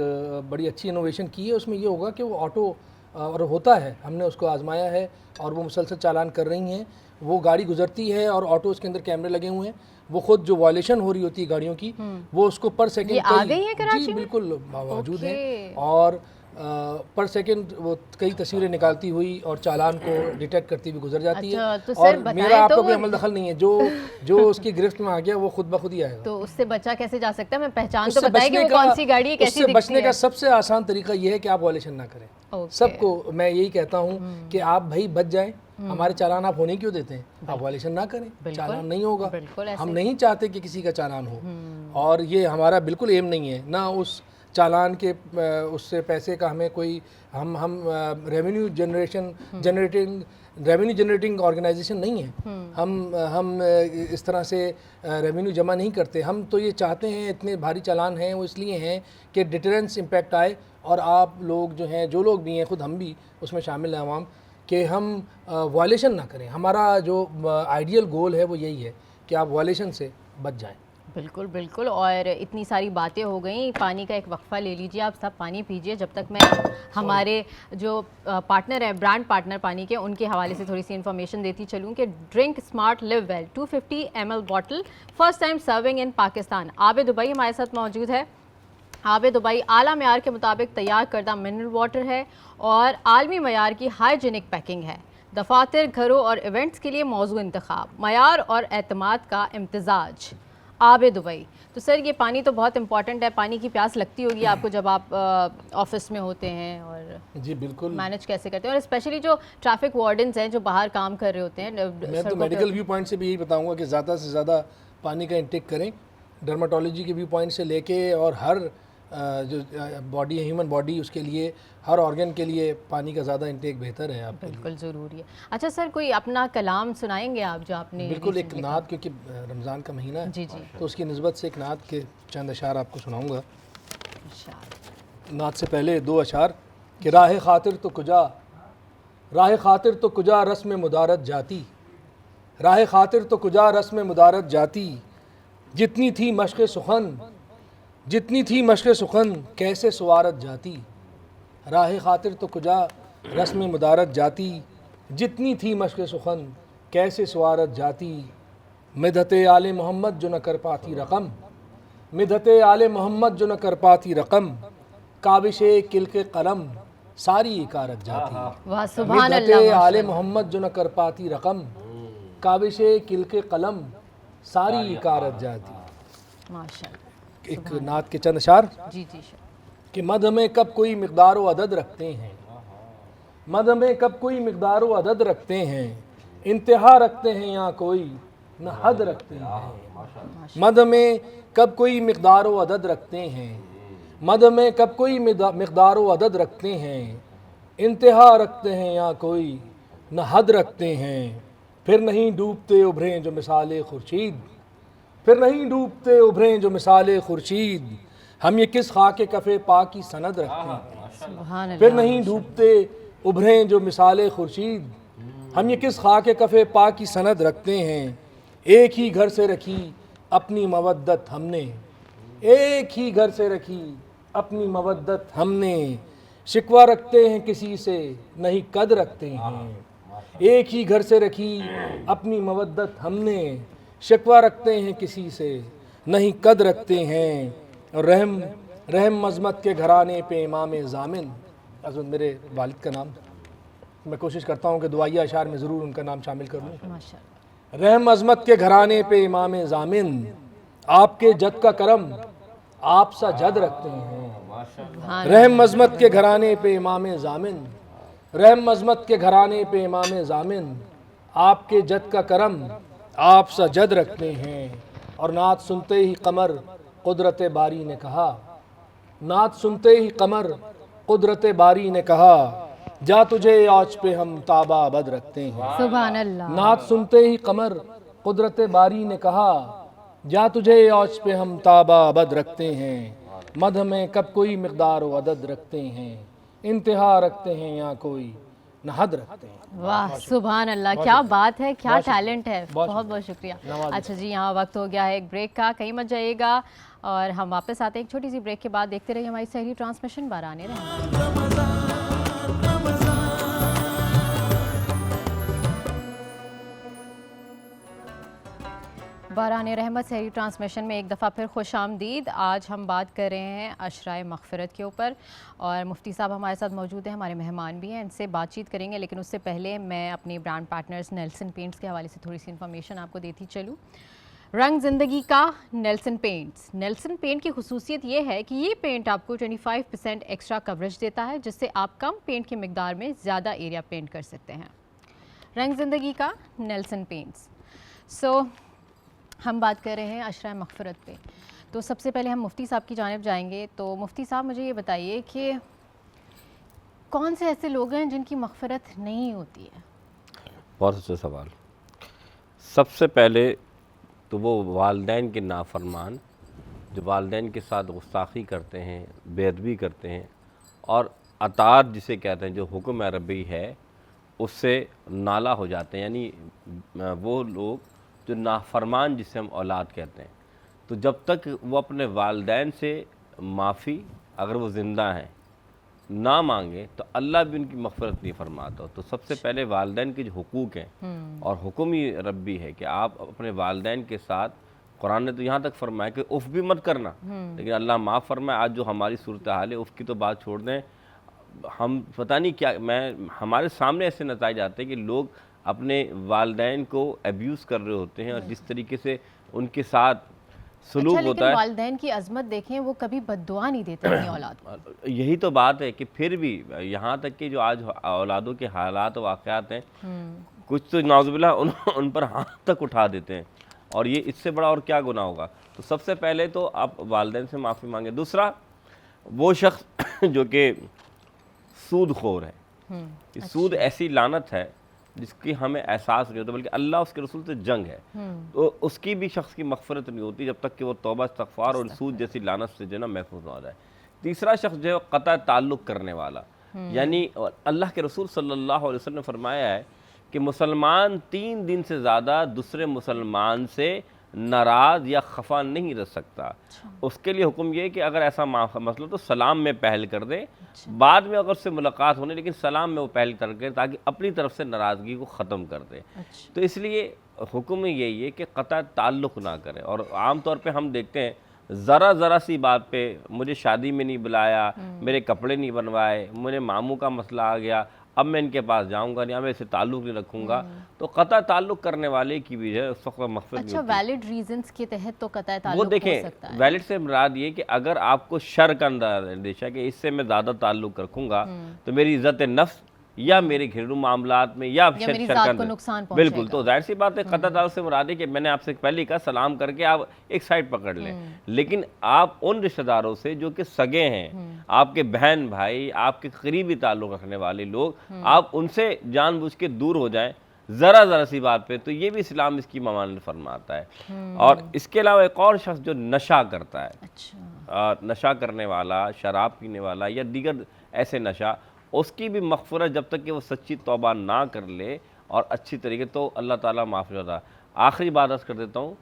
بڑی اچھی انوویشن کی ہے. اس میں یہ ہوگا کہ وہ آٹو اور ہوتا ہے, ہم نے اس کو آزمایا ہے اور وہ مسلسل چالان کر رہی ہیں. وہ گاڑی گزرتی ہے اور آٹوز کے اندر کیمرے لگے ہوئے ہیں, وہ خود جو وائلیشن ہو رہی ہوتی ہے گاڑیوں کی وہ اس کو پر سیکنڈ یہ آ گئی ہیں کراچی جی میں؟ بالکل موجود ہیں, اور پر سیکنڈ وہ کئی تصویریں نکالتی ہوئی اور چالان کو ڈیٹیکٹ کرتی ہوئی گزر جاتی ہے. اچھا، تو اور سر بتائیں میرا آپ تو کا کوئی عمل دخل نہیں ہے, جو اس کی گرفت میں آ گیا وہ خود بخود ہی آئے گا. تو اس سے بچا کیسے جا سکتا ہے؟ میں پہچان اس تو سے بتائیں کہ بچنے وہ کا- کون سی گاڑی ہے, اس کیسی سے دکھتی بچنے ہے؟ کا سب سے آسان طریقہ یہ ہے کہ آپ وائلیشن نہ کریں. اوکے. سب کو میں یہی کہتا ہوں کہ آپ بھائی بچ جائیں, ہمارے چالان آپ ہونے کیوں دیتے ہیں؟ آپ وائلیشن نہ کریں, چالان نہیں ہوگا. بالکل ایسے ہم نہیں چاہتے کہ کسی کا چالان ہو, اور یہ ہمارا بالکل ایم نہیں ہے, نہ اس چالان کے اس سے پیسے کا ہمیں کوئی, ہم ریونیو جنریٹنگ آرگنائزیشن نہیں ہے. ہم اس طرح سے ریونیو جمع نہیں کرتے. ہم تو یہ چاہتے ہیں, اتنے بھاری چالان ہیں وہ اس لیے ہیں کہ ڈیٹرنس امپیکٹ آئے, اور آپ لوگ جو ہیں, جو لوگ بھی ہیں, خود ہم بھی اس میں شامل ہیں عوام, کہ ہم وائلیشن نہ کریں. ہمارا جو آئیڈیل گول ہے وہ یہی ہے کہ آپ وائلیشن سے بچ جائیں. بالکل بالکل. اور اتنی ساری باتیں ہو گئیں, پانی کا ایک وقفہ لے لیجیے, آپ سب پانی پیجیے, جب تک میں ہمارے جو پارٹنر ہیں, برانڈ پارٹنر پانی کے, ان کے حوالے سے تھوڑی سی انفارمیشن دیتی چلوں کہ drink smart live well 250 ml bottle first time serving in Pakistan. آب دبئی ہمارے ساتھ موجود ہے. آب دبئی اعلیٰ معیار کے مطابق تیار کردہ منرل واٹر ہے اور عالمی معیار کی ہائیجینک پیکنگ ہے. دفاتر, گھروں اور ایونٹس کے لیے موزوں انتخاب, معیار اور اعتماد کا امتزاج. آب دبئی. تو سر یہ پانی تو بہت امپورٹنٹ ہے, پانی کی پیاس لگتی ہوگی آپ کو جب آپ آفس میں ہوتے ہیں, اور جی بالکل. مینج کیسے کرتے ہیں؟ اور اسپیشلی جو ٹریفک وارڈنز ہیں جو باہر کام کر رہے ہوتے ہیں, میں تو میڈیکل ویو پوائنٹ سے بھی یہی بتاؤں گا کہ زیادہ سے زیادہ پانی کا انٹیک کریں, ڈرماٹولوجی کے ویو پوائنٹ سے لے کے, اور ہر جو باڈی ہے, ہیومن باڈی, اس کے لیے ہر آرگن کے لیے پانی کا زیادہ انٹیک بہتر ہے آپ کے لیے. بالکل ضروری ہے. اچھا سر, کوئی اپنا کلام سنائیں گے آپ جو آپ نے؟ بالکل, ایک نعت, کیونکہ رمضان کا مہینہ ہے جی جی تو اس کی نسبت سے ایک نعت کے چند اشعار آپ کو سناؤں گا. انشاءاللہ. نعت سے پہلے دو اشعار کہ راہ خاطر تو کجا رسم مدارت جاتی, راہ خاطر تو کجا رسم مدارت جاتی, جتنی تھی مشق سخن کیسے سوارت جاتی. راہ خاطر تو کجا رسم مدارت جاتی, جتنی تھی مشق سخن کیسے سوارت جاتی. مدحت آل محمد جو نہ کر پاتی رقم, مدحت آل محمد جو نہ کر پاتی رقم, کاوش کلک قلم ساری اکارت جاتی. واہ سبحان مدحت اللہ. آل محمد جو نہ کر پاتی رقم, کاوش کلک قلم ساری اکارت جاتی. ماشاء اللہ. ایک نعت کے چند اشعار جی جی سر. کہ مدح میں کب کوئی مقدار و عدد رکھتے ہیں, مدح میں کب کوئی مقدار و عدد رکھتے ہیں, انتہا رکھتے ہیں یا کوئی نہ حد رکھتے ہیں. مدح میں کب کوئی مقدار و عدد رکھتے ہیں, مدح میں کب کوئی مقدار و عدد رکھتے ہیں, انتہا رکھتے ہیں یا کوئی نہ حد رکھتے ہیں. پھر نہیں ڈوبتے ابھریں جو مثال خورشید, پھر نہیں ڈوبتے ابھریں جو مثال خورشید, ہم یہ کس خاک کف پاک کی سند رکھتے ہیں. سبحان اللہ. پھر نہیں ڈوبتے ابھریں جو مثال خورشید, ہم یہ کس خاک کف پاک کی سند رکھتے ہیں. ایک ہی گھر سے رکھی اپنی مودت ہم نے, ایک ہی گھر سے رکھی اپنی مودت ہم نے, شکوہ رکھتے ہیں کسی سے نہیں قد رکھتے ہیں. ایک ہی گھر سے رکھی اپنی مودت ہم نے, شکوہ رکھتے ہیں کسی سے نہیں قد رکھتے ہیں. اور رحم مذمت کے گھرانے پہ امام ضامن, حضرت میرے والد کا نام, میں کوشش کرتا ہوں کہ دعائیہ اشعار میں ضرور ان کا نام شامل کر لوں. ماشاء اللہ. رحم عظمت کے گھرانے پہ امام ضامن, آپ کے جد کا کرم آپ سا جد رکھتے ہیں. رحم عظمت کے گھرانے پہ امام ضامن, رحم عظمت کے گھرانے پہ امام ضامن, آپ کے جد کا کرم آپ سا جد رکھتے ہیں. اور نعت سنتے ہی قمر قدرت باری نے کہا, نعت سنتے ہی قمر قدرت باری نے کہا, جا تجھے اوج پہ ہم تابہ ابد رکھتے ہیں. سبحان اللہ. نعت سنتے ہی قمر قدرت باری نے کہا, جا تجھے اوج پہ ہم تابہ ابد رکھتے ہیں. مدح میں کب کوئی مقدار و عدد رکھتے ہیں, انتہا رکھتے ہیں یا کوئی نہ حد رکھتے ہیں. واہ سبحان اللہ, کیا بات ہے, کیا ٹیلنٹ ہے. بہت بہت شکریہ. اچھا جی, یہاں وقت ہو گیا ہے ایک بریک کا, کہیں مت جائیے گا, اور ہم واپس آتے ہیں ایک چھوٹی سی بریک کے بعد. دیکھتے رہیے ہماری سحری ٹرانسمیشن, بارآنے رہیں. باران رحمت سحری ٹرانسمیشن میں ایک دفعہ پھر خوش آمدید. آج ہم بات کر رہے ہیں عشرۂ مغفرت کے اوپر اور مفتی صاحب ہمارے ساتھ موجود ہیں, ہمارے مہمان بھی ہیں, ان سے بات چیت کریں گے. لیکن اس سے پہلے میں اپنے برانڈ پارٹنرز نیلسن پینٹس کے حوالے سے تھوڑی سی انفارمیشن آپ کو دیتی چلوں. رنگ زندگی کا نیلسن پینٹس. نیلسن پینٹ کی خصوصیت یہ ہے کہ یہ پینٹ آپ کو 25% ایکسٹرا کوریج دیتا ہے, جس سے آپ کم پینٹ کی مقدار میں زیادہ ایریا پینٹ کر سکتے ہیں. رنگ زندگی کا نیلسن پینٹس. ہم بات کر رہے ہیں عشرۂ مغفرت پہ, تو سب سے پہلے ہم مفتی صاحب کی جانب جائیں گے. تو مفتی صاحب مجھے یہ بتائیے کہ کون سے ایسے لوگ ہیں جن کی مغفرت نہیں ہوتی ہے؟ بہت اچھا سوال. سب سے پہلے تو وہ والدین کے نافرمان جو والدین کے ساتھ گستاخی کرتے ہیں, بے ادبی کرتے ہیں, اور اطاعت جسے کہتے ہیں جو حکم ربی ہے اس سے نالا ہو جاتے ہیں, یعنی وہ لوگ جو نافرمان جسے ہم اولاد کہتے ہیں. تو جب تک وہ اپنے والدین سے معافی اگر وہ زندہ ہیں نہ مانگے تو اللہ بھی ان کی مغفرت نہیں فرماتا. تو سب سے پہلے والدین کے جو حقوق ہیں اور حکم ہی ربی ہے کہ آپ اپنے والدین کے ساتھ, قرآن نے تو یہاں تک فرمایا کہ اف بھی مت کرنا, لیکن اللہ معاف فرمائے. آج جو ہماری صورتحال ہے, اف کی تو بات چھوڑ دیں, ہم پتہ نہیں کیا, ہمارے سامنے ایسے نتائج آتے ہیں کہ لوگ اپنے والدین کو ایبیوز کر رہے ہوتے ہیں, اور جس طریقے سے ان کے ساتھ سلوک ہوتا لیکن ہے. والدین کی عظمت دیکھیں, وہ کبھی بد دعا نہیں دیتے اپنی اولاد کو. یہی تو بات ہے کہ پھر بھی یہاں تک کہ جو آج اولادوں کے حالات و واقعات ہیں, کچھ تو نعوذ باللہ ان پر ہاتھ تک اٹھا دیتے ہیں, اور یہ اس سے بڑا اور کیا گناہ ہوگا. تو سب سے پہلے تو آپ والدین سے معافی مانگیں. دوسرا, وہ شخص جو کہ سود خور ہے, سود ایسی لعنت ہے جس کی ہمیں احساس نہیں ہوتا, بلکہ اللہ اس کے رسول سے جنگ ہے. تو اس کی بھی شخص کی مغفرت نہیں ہوتی جب تک کہ وہ توبہ استغفار اور سود جیسی لعنت سے جو ہے نا محفوظ نہ ہو جائے. تیسرا شخص جو ہے قطع تعلق کرنے والا, یعنی اللہ کے رسول صلی اللہ علیہ وسلم نے فرمایا ہے کہ مسلمان 3 دن سے زیادہ دوسرے مسلمان سے ناراض یا خفا نہیں رہ سکتا. اس کے لیے حکم یہ ہے کہ اگر ایسا مسئلہ تو سلام میں پہل کر دے, بعد میں اگر اس سے ملاقات ہونے, لیکن سلام میں وہ پہل کر کے تاکہ اپنی طرف سے ناراضگی کو ختم کر دے. تو اس لیے حکم یہی ہے کہ قطع تعلق نہ کرے. اور عام طور پہ ہم دیکھتے ہیں ذرا سی بات پہ مجھے شادی میں نہیں بلایا, میرے کپڑے نہیں بنوائے, مجھے ماموں کا مسئلہ آ گیا, اب میں ان کے پاس جاؤں گا نہیں, میں اسے تعلق نہیں رکھوں گا. تو قطع تعلق کرنے والے کی بھی ہے اس وقت مغفرت نہیں ہوتی. ویلڈ ریزنز کے تحت تو قطع تعلق وہ ہو دیکھیں, سکتا ہے. ویلڈ سے مراد یہ کہ اگر آپ کو شر کا اندیشہ کہ اس سے میں زیادہ تعلق رکھوں گا تو میری عزت نفس یا میرے گھریلو معاملات میں یا میری ذات کو نقصان پہنچے گا. بالکل. تو ظاہر سی بات ہے قطع تعلق سے مراد ہے کہ میں نے آپ سے پہلے کہا سلام کر کے آپ ایک سائڈ پکڑ لیں, لیکن آپ ان رشتہ داروں سے جو کہ سگے ہیں, آپ کے بہن بھائی, آپ کے قریبی تعلق رکھنے والے لوگ, آپ ان سے جان بوجھ کے دور ہو جائیں ذرا سی بات پہ, تو یہ بھی اسلام اس کی ممانعت فرماتا ہے. اور اس کے علاوہ ایک اور شخص جو نشہ کرتا ہے, نشہ کرنے والا, شراب پینے والا یا دیگر ایسے نشہ, اس کی بھی مغفرت جب تک کہ وہ سچی توبہ نہ کر لے اور اچھی طریقے, تو اللہ تعالیٰ معاف نہیں ہوتا. آخری بات عرض کر دیتا ہوں,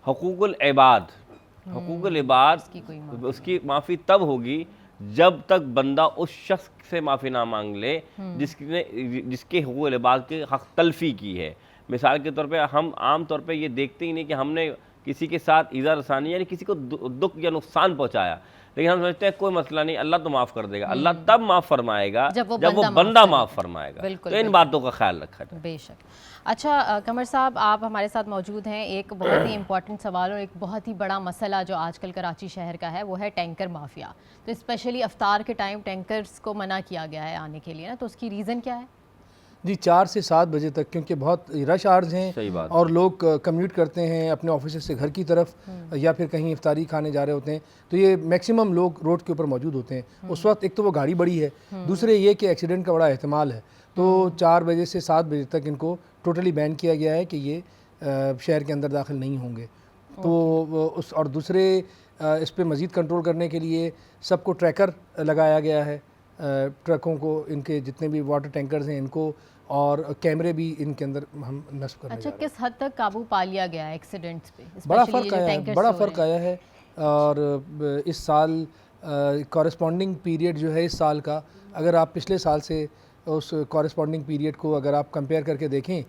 حقوق العباد, حقوق العباد اس کی معافی تب ہوگی جب تک بندہ اس شخص سے معافی نہ مانگ لے جس کے حقوق العباد کے حق تلفی کی ہے. مثال کے طور پہ ہم عام طور پہ یہ دیکھتے ہی نہیں کہ ہم نے کسی کے ساتھ ایذا رسانی یعنی کسی کو دکھ یا نقصان پہنچایا, لیکن ہم سمجھتے ہیں کوئی مسئلہ نہیں, اللہ تو معاف کر دے گا. اللہ تب معاف فرمائے گا جب وہ بندہ معاف فرمائے گا. تو ان باتوں کا خیال رکھا جائے. بے شک. اچھا قمر صاحب, آپ ہمارے ساتھ موجود ہیں. ایک بہت ہی امپورٹنٹ سوال اور ایک بہت ہی بڑا مسئلہ جو آج کل کراچی شہر کا ہے وہ ہے ٹینکر مافیا. تو اسپیشلی افطار کے ٹائم ٹینکرز کو منع کیا گیا ہے آنے کے لیے نا, تو اس کی ریزن کیا ہے؟ جی 4 سے 7 بجے تک, کیونکہ بہت رش آورز ہیں اور لوگ کمیوٹ کرتے ہیں اپنے آفیسز سے گھر کی طرف یا پھر کہیں افطاری کھانے جا رہے ہوتے ہیں, تو یہ میکسیمم لوگ روڈ کے اوپر موجود ہوتے ہیں اس وقت. ایک تو وہ گاڑی بڑی ہے, دوسرے یہ کہ ایکسیڈنٹ کا بڑا احتمال ہے. تو 4 بجے سے 7 بجے تک ان کو ٹوٹلی بین کیا گیا ہے کہ یہ شہر کے اندر داخل نہیں ہوں گے. تو اس اور دوسرے اس پہ مزید کنٹرول کرنے کے لیے سب کو ٹریکر لگایا گیا ہے, ٹرکوں کو, ان کے جتنے بھی واٹر ٹینکرز ہیں ان کو, اور کیمرے بھی ان کے اندر ہم نصب کرنے اچھا, کس حد تک قابو پا لیا گیا ہے ایکسیڈنٹس پہ؟ بڑا فرق آیا ہے. اور اس سال کورسپونڈنگ پیریڈ جو ہے اس سال کا, اگر آپ پچھلے سال سے اس کورسپونڈنگ پیریڈ کو اگر آپ کمپیئر کر کے دیکھیں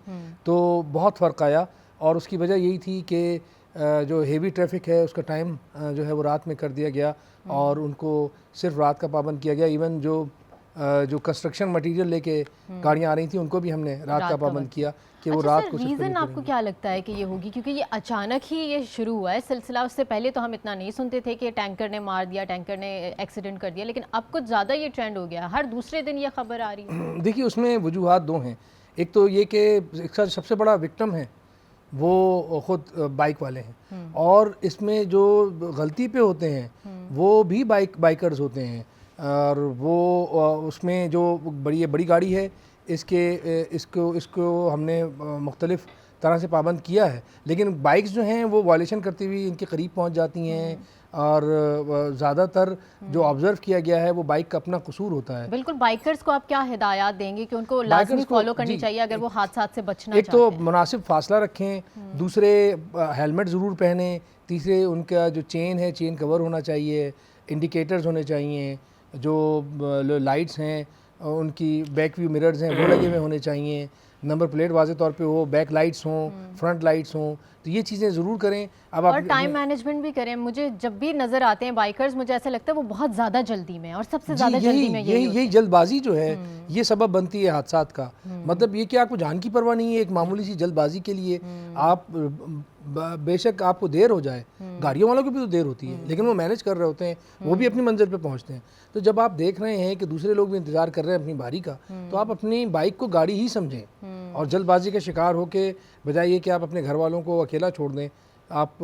تو بہت فرق آیا. اور اس کی وجہ یہی تھی کہ جو ہیوی ٹریفک ہے اس کا ٹائم جو ہے وہ رات میں کر دیا گیا اور ان کو صرف رات کا پابند کیا گیا. ایون جو کنسٹرکشن مٹیریل لے کے گاڑیاں آ رہی تھیں ان کو بھی ہم نے رات کا پابند کیا کہ وہ رات کو. ریزن آپ کو کیا لگتا ہے کہ یہ ہوگی؟ کیونکہ یہ اچانک ہی یہ شروع ہوا ہے سلسلہ. اس سے پہلے تو ہم اتنا نہیں سنتے تھے کہ ٹینکر نے مار دیا, ٹینکر نے ایکسیڈنٹ کر دیا, لیکن اب کچھ زیادہ یہ ٹرینڈ ہو گیا, ہر دوسرے دن یہ خبر آ رہی ہے. دیکھیے اس میں وجوہات دو ہیں. ایک تو یہ کہ سب سے بڑا وکٹم ہے وہ خود بائک والے ہیں, اور اس میں جو غلطی پہ ہوتے ہیں وہ بھی بائکرز ہوتے ہیں. اور وہ اس میں جو بڑی گاڑی ہے اس کو ہم نے مختلف طرح سے پابند کیا ہے, لیکن بائکس جو ہیں وہ وائلیشن کرتی ہوئی ان کے قریب پہنچ جاتی ہیں. اور زیادہ تر جو آبزرو کیا گیا ہے وہ بائک کا اپنا قصور ہوتا ہے. بالکل. بائکرز کو آپ کیا ہدایات دیں گے کہ ان کو لازمی فالو کرنی چاہیے اگر وہ حادثات سے بچنا ایک چاہتے تو ہیں؟ مناسب فاصلہ رکھیں, دوسرے ہیلمٹ ضرور پہنیں, تیسرے ان کا جو چین ہے چین کور ہونا چاہیے, انڈیکیٹرز ہونے چاہیے, جو لائٹس ہیں ان کی بیک ویو مررز ہیں وہ لگے ہوئے ہونے چاہیے, نمبر پلیٹ واضح طور پہ ہو, بیک لائٹس ہوں, فرنٹ لائٹس ہوں. تو یہ چیزیں ضرور کریں. اب اور ٹائم مینجمنٹ بھی کریں. مجھے جب بھی نظر آتے ہیں بائکرز مجھے ایسا لگتا ہے وہ بہت زیادہ جلدی میں, اور سب سے زیادہ جلدی میں یہی جلد بازی جو ہے یہ سبب بنتی ہے حادثات کا. مطلب یہ کہ آپ کو جان کی پرواہ نہیں ہے, ایک معمولی سی جلد بازی کے لیے آپ بے شک آپ کو دیر ہو جائے, گاڑیوں والوں کو بھی تو دیر ہوتی ہے لیکن وہ مینیج کر رہے ہوتے ہیں, وہ بھی اپنی منزل پہ پہنچتے ہیں. تو جب آپ دیکھ رہے ہیں کہ دوسرے لوگ بھی انتظار کر رہے ہیں اپنی باری کا, تو آپ اپنی بائک کو گاڑی ہی سمجھیں, اور جلد بازی کا شکار ہو کے بجائے یہ کہ آپ اپنے گھر والوں کو اکیلا چھوڑ دیں, آپ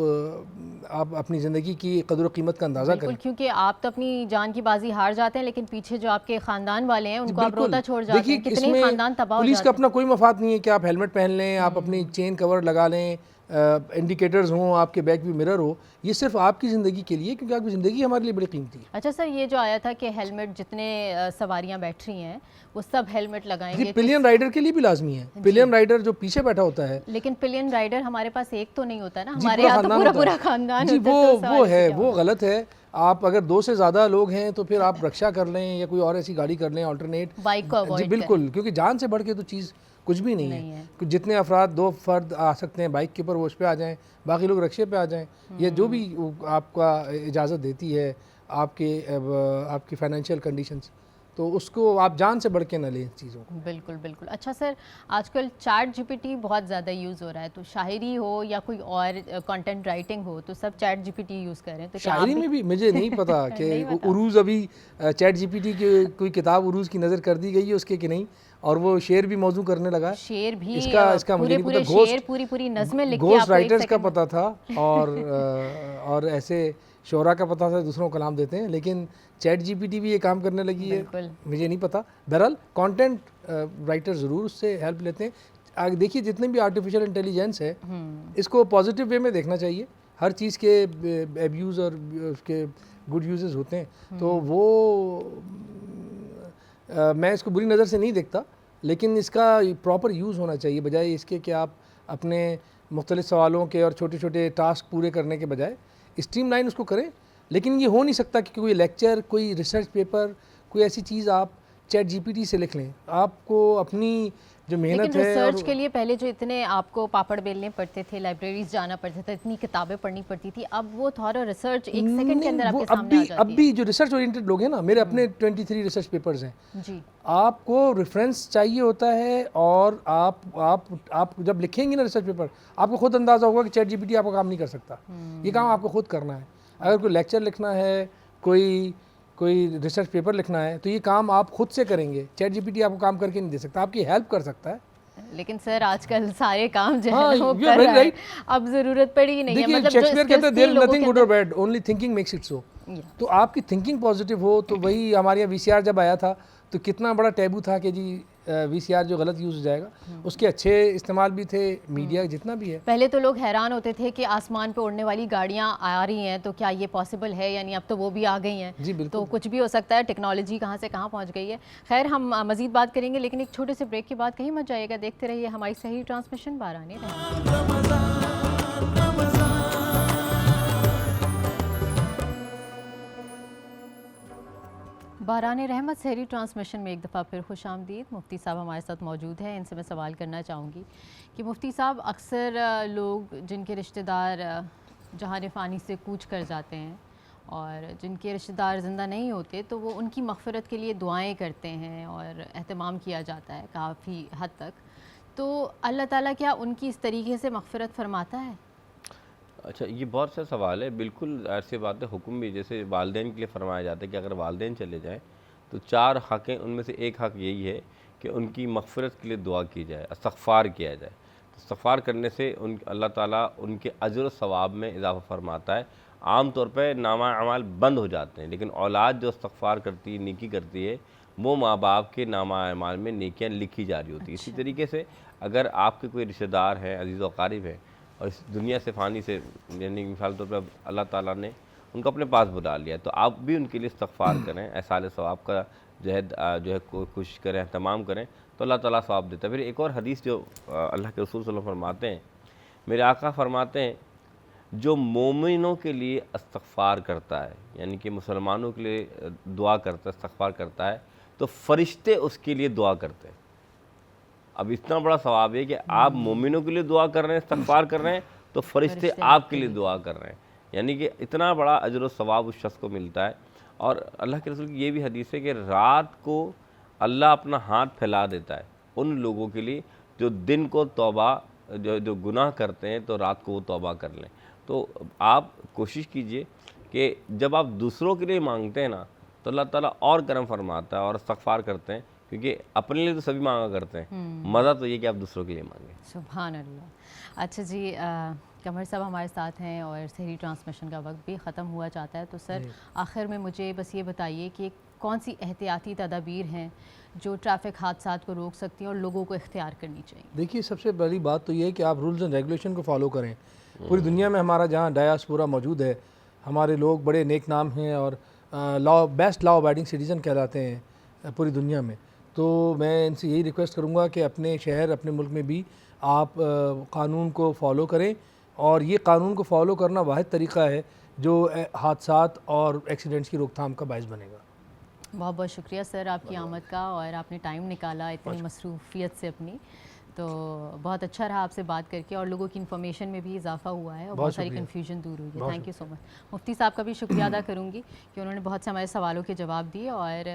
اپنی زندگی کی قدر و قیمت کا اندازہ کریں. کیونکہ آپ تو اپنی جان کی بازی ہار جاتے ہیں لیکن پیچھے جو آپ کے خاندان والے ہیں ان کو آپ روتا چھوڑ جاتے ہیں. کتنے خاندان تباہ ہو پولیس جاتے کا ہیں. اپنا کوئی مفاد نہیں ہے کہ آپ ہیلمٹ پہن لیں, آپ اپنی چین کور لگا لیں, انڈیکیٹرز ہوں, آپ کے بیک ویو مرر ہو. یہ صرف آپ کی زندگی کے لیے, کیونکہ آپ کی زندگی ہمارے لیے بڑی قیمتی ہے. اچھا سر, یہ جو آیا تھا کہ ہیلمٹ جتنے سواریاں بیٹھ رہی ہیں وہ سب ہیلمٹ لگائیں گے, پلین رائڈر کے لیے بھی لازمی ہے. پلین رائڈر جو پیچھے بیٹھا ہوتا ہے, لیکن پلین رائڈر ہمارے پاس ایک تو نہیں ہوتا ہے نا, ہمارے یہاں تو پورا خاندان جی ہوتا ہے. وہ ہے, وہ غلط ہے. آپ اگر 2 سے زیادہ لوگ ہیں تو پھر آپ رکشا کر لیں یا کوئی اور ایسی گاڑی کر لیں آلٹرنیٹ. بائک کو جی بالکل, کیونکہ جان سے بڑھ کے تو چیز کچھ بھی نہیں ہے. جتنے افراد 2 فرد آ سکتے ہیں بائک کے اوپر وہ اس پہ آ جائیں, باقی لوگ رکشے پہ آ جائیں, یا جو بھی آپ کا اجازت دیتی ہے آپ کی فائنینشیل کنڈیشنز, تو اس کو آپ جان سے بڑھ کے نہ لیں چیزوں کو. بالکل بالکل. اچھا سر, آج کل چیٹ جی پی ٹی بہت زیادہ یوز ہو رہا ہے, تو شاعری ہو یا کوئی اور کنٹینٹ رائٹنگ ہو تو سب ChatGPT use کر رہے ہیں. تو شاعری میں بھی مجھے نہیں پتا کہ عروض ابھی چیٹ جی پی ٹی کی کوئی کتاب عروض کی نظر کر دی گئی ہے اس کے کہ نہیں, اور وہ شعر بھی موضوع کرنے لگا. شعر بھی اس کا مجھے نہیں پتا. شعر پوری نظمیں لکھ کے گھوسٹ رائٹرز کا پتا تھا اور ایسے شعراء کا پتا تھا, دوسروں کو کلام دیتے ہیں, لیکن چیٹ جی پی ٹی بھی یہ کام کرنے لگی ہے, مجھے نہیں پتا. بہرحال کانٹینٹ رائٹر ضرور اس سے ہیلپ لیتے ہیں. دیکھیے جتنے بھی آرٹیفیشیل انٹیلیجنس ہے اس کو پازیٹیو وے میں دیکھنا چاہیے. ہر چیز کے ایبیوز اور اس کے گڈ یوزز ہوتے ہیں, تو وہ میں اس کو بری نظر سے نہیں دیکھتا, لیکن اس کا پراپر یوز ہونا چاہیے, بجائے اس کے کہ آپ اپنے مختلف سوالوں کے اور چھوٹے چھوٹے ٹاسک پورے کرنے کے بجائے اسٹریم لائن اس کو کریں. لیکن یہ ہو نہیں سکتا کہ کوئی لیکچر, کوئی ریسرچ پیپر, کوئی ایسی چیز آپ چیٹ جی پی ٹی سے لکھ لیں. آپ کو اپنی جو محنت ہے, ریسرچ کے لیے پہلے جو اتنے آپ کو پاپڑ بیلنے پڑتے تھے, لائبریریز جانا پڑتا تھا, اتنی کتابیں پڑھنی پڑتی تھی, اب وہ تھوڑا ریسرچ ایک سیکنڈ کے اندر آپ کے سامنے آ جاتی ہے. اب بھی جو ریسرچ اورینٹڈ لوگ ہیں نا, میرے اپنے 23 ریسرچ پیپرز ہیں, جی آپ کو ریفرنس چاہیے ہوتا ہے, اور آپ جب لکھیں گے نا ریسرچ پیپر, آپ کو خود اندازہ ہوگا کہ چیٹ جی پی ٹی آپ کو کام نہیں کر سکتا. یہ کام آپ کو خود کرنا ہے. اگر کوئی لیکچر لکھنا ہے, کوئی ریسرچ پیپر لکھنا ہے, تو یہ کام آپ خود سے کریں گے. چیٹ جی پی ٹی آپ کو کام کر کے نہیں دے سکتا, آپ کی ہیلپ کر سکتا ہے. لیکن سر آج کل سارے کام جو ہے وہ کر رہا ہے, اب ضرورت پڑی نہیں ہے. دیکھیے شیکسپیئر کہتے ہیں there is nothing good or bad, only thinking makes it so. تو آپ کی تھنکنگ پازیٹیو ہو, تو وہی ہمارے یہاں وی سی آر جب آیا تھا تو کتنا بڑا ٹیبو تھا کہ جی وی سی آر جو غلط یوز ہو جائے گا. اس کے اچھے استعمال بھی تھے, میڈیا جتنا بھی ہے. پہلے تو لوگ حیران ہوتے تھے کہ آسمان پہ اڑنے والی گاڑیاں آ رہی ہیں, تو کیا یہ پاسبل ہے, یعنی اب تو وہ بھی آ گئی ہیں. جی بالکل, تو کچھ بھی ہو سکتا ہے, ٹیکنالوجی کہاں سے کہاں پہنچ گئی ہے. خیر ہم مزید بات کریں گے, لیکن ایک چھوٹے سے بریک کے بعد کہیں مت جائے گا, دیکھتے رہیے ہماری صحیح ٹرانسمیشن باران رحمت. باران رحمت سحری ٹرانسمیشن میں ایک دفعہ پھر خوش آمدید. مفتی صاحب ہمارے ساتھ موجود ہیں, ان سے میں سوال کرنا چاہوں گی کہ مفتی صاحب اکثر لوگ جن کے رشتہ دار جہان فانی سے کوچ کر جاتے ہیں اور جن کے رشتہ دار زندہ نہیں ہوتے تو وہ ان کی مغفرت کے لیے دعائیں کرتے ہیں اور اہتمام کیا جاتا ہے کافی حد تک. تو اللہ تعالیٰ کیا ان کی اس طریقے سے مغفرت فرماتا ہے؟ اچھا یہ بہت سا سوال ہے. بالکل ایسی بات ہے. حکم بھی جیسے والدین کے لیے فرمایا جاتا ہے کہ اگر والدین چلے جائیں تو 4 حق ہیں، ان میں سے ایک حق یہی ہے کہ ان کی مغفرت کے لیے دعا کی جائے، استغفار کیا جائے. استغفار کرنے سے اللہ تعالیٰ ان کے اجر و ثواب میں اضافہ فرماتا ہے. عام طور پہ نامہ اعمال بند ہو جاتے ہیں، لیکن اولاد جو استغفار کرتی ہے، نیکی کرتی ہے، وہ ماں باپ کے نامہ اعمال میں نیکیاں لکھی جا رہی ہوتی ہیں. اسی طریقے سے اگر آپ کے کوئی رشتہ دار ہیں، عزیز و اقارب ہیں، اور اس دنیا سے فانی سے یعنی مثال طور پہ اللہ تعالیٰ نے ان کو اپنے پاس بلا لیا، تو آپ بھی ان کے لیے استغفار کریں، احصال ثواب کا جو ہے کوشش کریں، اہتمام کریں، تو اللہ تعالیٰ ثواب دیتا ہے. پھر ایک اور حدیث جو اللہ کے رسول صلی اللہ علیہ وسلم فرماتے ہیں، میرے آقا فرماتے ہیں جو مومنوں کے لیے استغفار کرتا ہے، یعنی کہ مسلمانوں کے لیے دعا کرتا ہے، استغفار کرتا ہے، تو فرشتے اس کے لیے دعا کرتے ہیں. اب اتنا بڑا ثواب ہے کہ آپ مومنوں کے لیے دعا کر رہے ہیں، استغفار کر رہے ہیں، تو فرشتے آپ کے لیے دعا کر رہے ہیں. یعنی کہ اتنا بڑا اجر و ثواب اس شخص کو ملتا ہے. اور اللہ کے رسول کی یہ بھی حدیث ہے کہ رات کو اللہ اپنا ہاتھ پھیلا دیتا ہے ان لوگوں کے لیے جو دن کو توبہ جو گناہ کرتے ہیں تو رات کو وہ توبہ کر لیں. تو آپ کوشش کیجئے کہ جب آپ دوسروں کے لیے مانگتے ہیں نا تو اللہ تعالیٰ اور کرم فرماتا ہے اور استغفار کرتے ہیں، کیونکہ اپنے لیے تو سبھی مانگا کرتے ہیں، مزہ تو یہ کہ آپ دوسروں کے لیے مانگیں. سبحان اللہ. اچھا جی، قمر صاحب ہمارے ساتھ ہیں اور سحری ٹرانسمیشن کا وقت بھی ختم ہوا چاہتا ہے، تو سر آخر میں مجھے بس یہ بتائیے کہ کون سی احتیاطی تدابیر ہیں جو ٹریفک حادثات کو روک سکتی ہیں اور لوگوں کو اختیار کرنی چاہیے؟ دیکھیے سب سے پہلی بات تو یہ ہے کہ آپ رولز اینڈ ریگولیشن کو فالو کریں. پوری دنیا میں ہمارا جہاں ڈایاسپورا موجود ہے، ہمارے لوگ بڑے نیک نام ہیں اور بیسٹ لا ابائڈنگ سٹیزن کہلاتے ہیں پوری دنیا میں. تو میں ان سے یہی ریکویسٹ کروں گا کہ اپنے شہر، اپنے ملک میں بھی آپ قانون کو فالو کریں، اور یہ قانون کو فالو کرنا واحد طریقہ ہے جو حادثات اور ایکسیڈنٹس کی روک تھام کا باعث بنے گا. بہت بہت شکریہ سر آپ کی آمد کا، اور آپ نے ٹائم نکالا اتنی مصروفیت سے اپنی. تو بہت اچھا رہا آپ سے بات کر کے، اور لوگوں کی انفارمیشن میں بھی اضافہ ہوا ہے اور بہت ساری کنفیوژن دور ہوئی ہے. تھینک یو سو مچ. مفتی صاحب کا بھی شکریہ ادا کروں گی کہ انہوں نے بہت سے ہمارے سوالوں کے جواب دیے، اور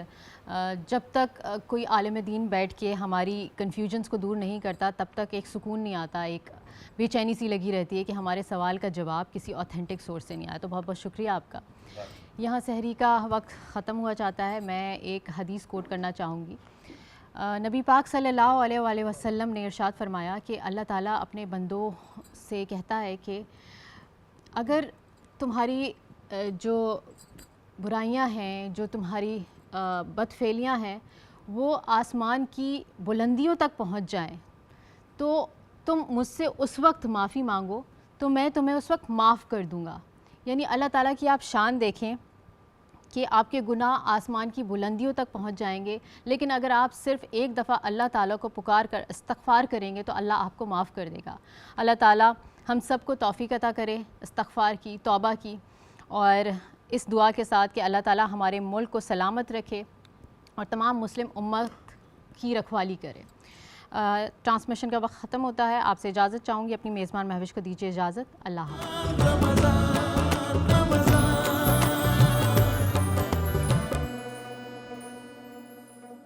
جب تک کوئی عالم دین بیٹھ کے ہماری کنفیوژنس کو دور نہیں کرتا تب تک ایک سکون نہیں آتا، ایک بے چینی سی لگی رہتی ہے کہ ہمارے سوال کا جواب کسی اوتھینٹک سورس سے نہیں آیا. تو بہت بہت شکریہ آپ کا. یہاں سحری کا وقت ختم ہوا چاہتا ہے. میں ایک حدیث کوٹ کرنا چاہوں گی. نبی پاک صلی اللہ علیہ وآلہ وسلم نے ارشاد فرمایا کہ اللہ تعالیٰ اپنے بندوں سے کہتا ہے کہ اگر تمہاری جو برائیاں ہیں، جو تمہاری بدفعلیاں ہیں، وہ آسمان کی بلندیوں تک پہنچ جائیں تو تم مجھ سے اس وقت معافی مانگو تو میں تمہیں اس وقت معاف کر دوں گا. یعنی اللہ تعالیٰ کی آپ شان دیکھیں کہ آپ کے گناہ آسمان کی بلندیوں تک پہنچ جائیں گے، لیکن اگر آپ صرف ایک دفعہ اللہ تعالیٰ کو پکار کر استغفار کریں گے تو اللہ آپ کو معاف کر دے گا. اللہ تعالیٰ ہم سب کو توفیق عطا کرے استغفار کی، توبہ کی، اور اس دعا کے ساتھ کہ اللہ تعالیٰ ہمارے ملک کو سلامت رکھے اور تمام مسلم امت کی رکھوالی کرے. ٹرانسمیشن کا وقت ختم ہوتا ہے. آپ سے اجازت چاہوں گی. اپنی میزبان مہوش کو دیجیے اجازت. اللہ حافظ.